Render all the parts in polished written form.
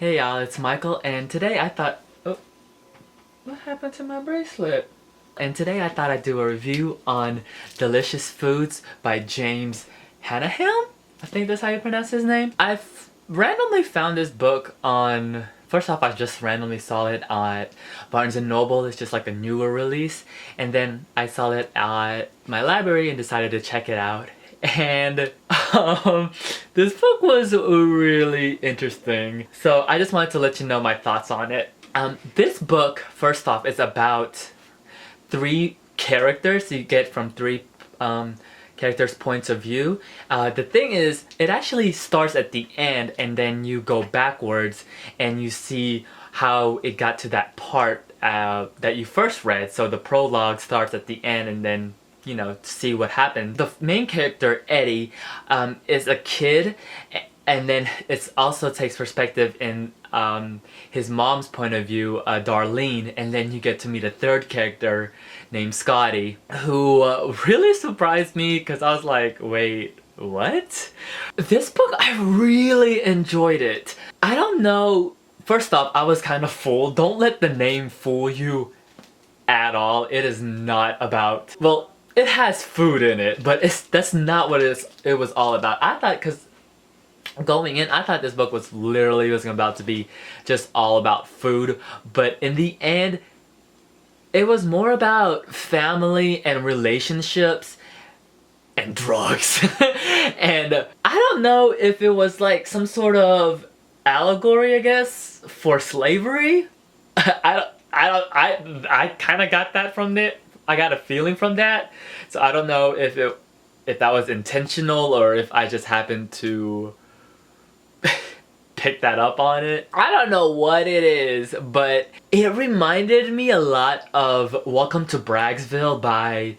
Hey y'all, it's Michael, and today I thought... Oh, what happened to my bracelet? And today I thought I'd do a review on Delicious Foods by James Hannaham? I think that's how you pronounce his name. I've randomly found this book on... First off, I just randomly saw it at Barnes & Noble. It's just like a newer release. And then I saw it at my library and decided to check it out. And this book was really interesting. So I just wanted to let you know my thoughts on it. This book, first off, is about three characters you get from three characters' points of view. The thing is, it actually starts at the end and then you go backwards and you see how it got to that part that you first read. So the prologue starts at the end and then, you know, see what happened. The main character, Eddie, is a kid, and then it also takes perspective in his mom's point of view, Darlene, and then you get to meet a third character named Scotty, who really surprised me because I was like, wait, what? This book, I really enjoyed it. I don't know, first off, I was kind of fooled. Don't let the name fool you at all. It is not about, well, it has food in it, but that's not what it was all about. I thought, because going in, I thought this book was about to be just all about food, but in the end, it was more about family and relationships and drugs. And I don't know if it was like some sort of allegory, I guess, for slavery. I kind of got that from it. I got a feeling from that, so I don't know if that was intentional or if I just happened to pick that up on it. I don't know what it is, but it reminded me a lot of Welcome to Braggsville by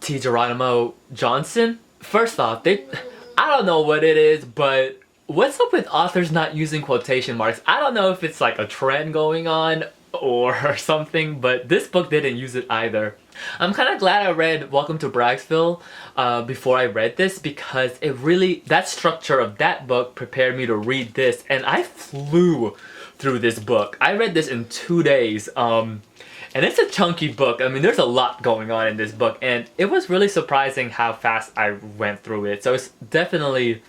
T. Geronimo Johnson. First off, I don't know what it is, but what's up with authors not using quotation marks? I don't know if it's like a trend going on or something, but this book didn't use it either. I'm kind of glad I read Welcome to Braggsville before I read this, because it really, that structure of that book prepared me to read this, and I flew through this book. I read this in 2 days, and it's a chunky book. I mean, there's a lot going on in this book, and it was really surprising how fast I went through it. So it's definitely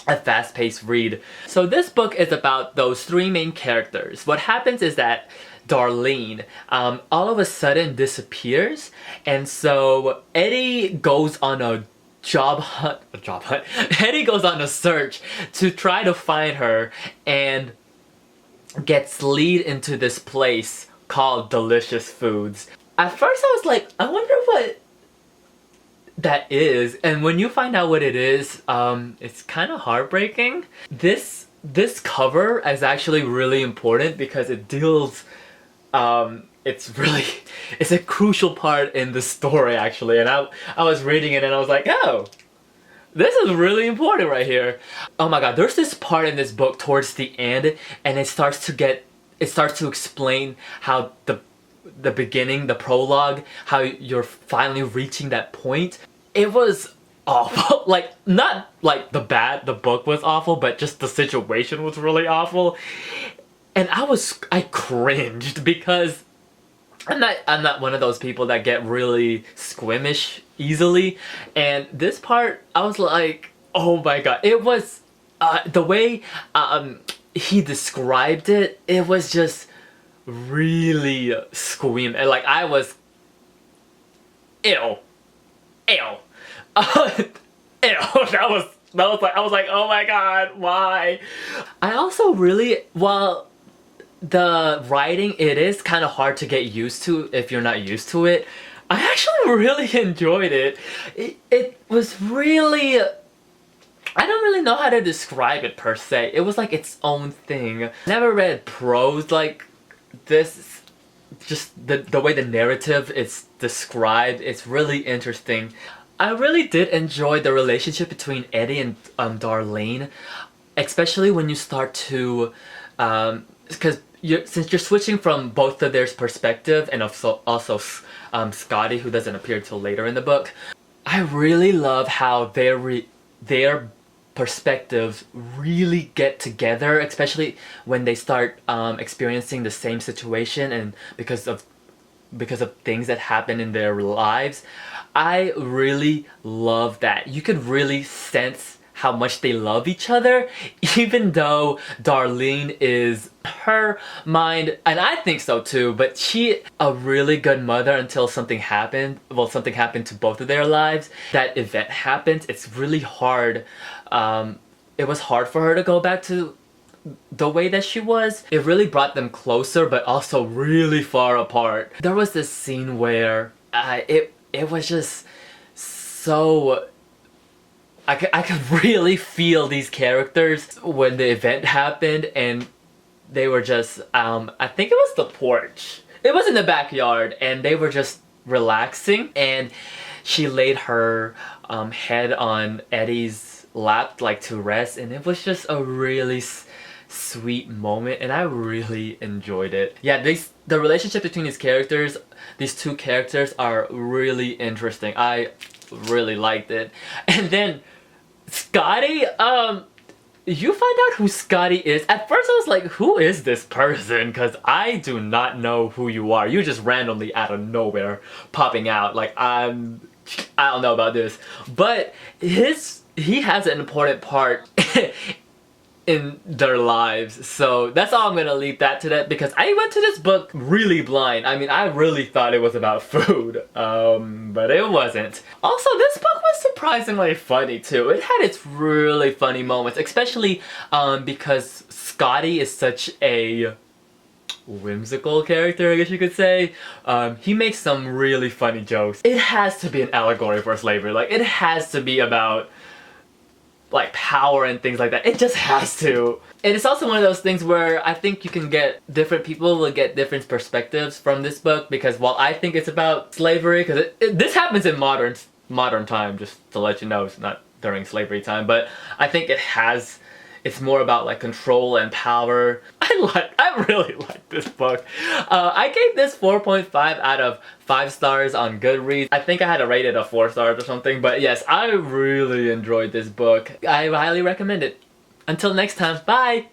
a fast-paced read. So this book is about those three main characters. What happens is that Darlene all of a sudden disappears, and so Eddie goes on a job hunt. Eddie goes on a search to try to find her and gets lead into this place called Delicious Foods. At first I was like, I wonder what that is, and when you find out what it is, it's kind of heartbreaking. This cover is actually really important because it deals, it's a crucial part in the story actually, and I was reading it and I was like, oh, this is really important right here. Oh my god, there's this part in this book towards the end, and it starts to explain how the beginning, the prologue, how you're finally reaching that point. It was awful. Like, not like the book was awful, but just the situation was really awful. And I cringed because I'm not one of those people that get really squeamish easily. And this part, I was like, oh my god. It was, the way he described it, it was just really squeam. And like, I was, ew. Ew. That was like, I was like, oh my god, why? I also really, while the writing, it is kind of hard to get used to if you're not used to it, I actually really enjoyed it. It was really, I don't really know how to describe it per se. It was like its own thing. Never read prose like this. Just the way the narrative is described, it's really interesting. I really did enjoy the relationship between Eddie and Darlene, especially when you start to, because since you're switching from both of their perspective, and also Scotty, who doesn't appear till later in the book. I really love how their perspectives really get together, especially when they start experiencing the same situation, and because of things that happen in their lives. I really love that. You could really sense how much they love each other, even though Darlene is her mind, and I think so too, but she a really good mother until something happened. Well, something happened to both of their lives. That event happens. It's really hard. It was hard for her to go back to the way that she was. It really brought them closer, but also really far apart. There was this scene where it was just so... I could really feel these characters when the event happened, and they were just, I think it was the porch. It was in the backyard, and they were just relaxing, and she laid her head on Eddie's lap, like, to rest, and it was just a really sweet moment, and I really enjoyed it. Yeah, the relationship between these two characters are really interesting. I really liked it. And then Scotty, you find out who Scotty is. At first I was like, who is this person? Because I do not know who you are. You're just randomly out of nowhere popping out. Like, I don't know about this. But he has an important part in their lives, so that's all I'm gonna leave that to that, because I went to this book really blind. I mean, I really thought it was about food, but it wasn't. Also, this book was surprisingly funny too. It had its really funny moments, especially because Scotty is such a whimsical character, I guess you could say. He makes some really funny jokes. It has to be an allegory for slavery. Like, it has to be about, like, power and things like that. It just has to. And it's also one of those things where I think you can get different people will get different perspectives from this book, because while I think it's about slavery, because this happens in modern time, just to let you know, it's not during slavery time, but I think it's more about, like, control and power. I really like this book. I gave this 4.5 out of 5 stars on Goodreads. I think I had to rate it a 4 stars or something, but yes, I really enjoyed this book. I highly recommend it. Until next time, bye!